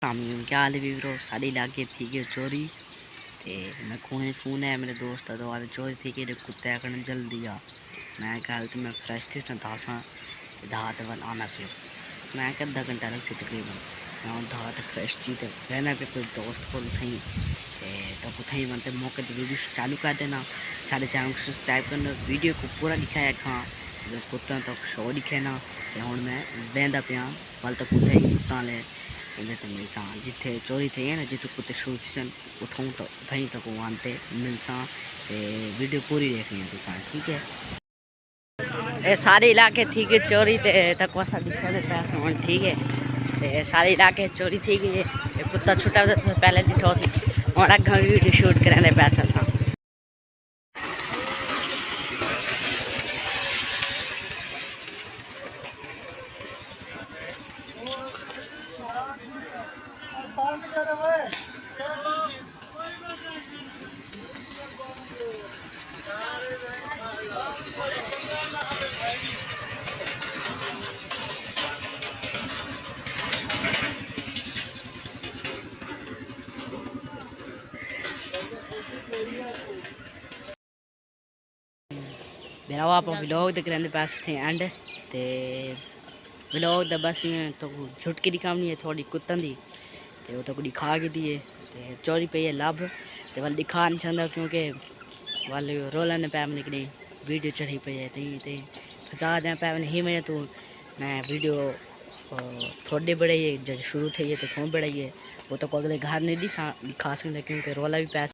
क्या हाल है वीरो सारे इलाके थी कि चोरी ते मैं खून फोन है मेरे दोस्त तो आज चोरी थी कि कुत्ते करने जल्दी आ मैं कहा तो मैं फ्रेश थे दासा दात वाल आना पे मैं अद्धा घंटा लग से तकरीबन मैं दात फ्रेश थी तो रहना पे कोई दोस्त को थी तो कुछ मनते मौके तो वीडियो चालू कर देना सारे चैनल को सब्सक्राइब करना वीडियो को पूरा दिखाया खां कुत्ता तक शो दिखे ना तो हूँ मैं बहदा पिया वाल तो कुत्ते ही कुत्ता ले मिलसा जिथे चोरी थी है ना जिथे कुत्ते शुरू सन उतों तो उतहीं तक आते मिलसा वीडियो पूरी देखनी है तुसा ठीक है। सारे इलाके थी कि चोरी तक वैसा दिखे पैसा ठीक है सारे इलाके चोरी थी कि कुत्ता छुटा पहले दिठो सी और अगर वीडियो शूट करें पैसा सा मेरा आप व्लॉग तक रहने पास थे एंड ते व्लॉग दा बस तो छुटकी दिखानी है थोड़ी कुत्तन दी ते वो तो कुछ दिखा के दिए ते चोरी पे है लब ते वाल दिखा नहीं चाहता क्योंकि वाल रोला ने पैम निकली वीडियो चढ़ी पे है ते फसा दें पैम नहीं मैंने तो मैं वीडियो थोड़े बड़े जब शुरू थे ये तो थोड़ा बड़ा ही है वो तो कोई घर नहीं दिखा सकते क्योंकि रोला भी पैसा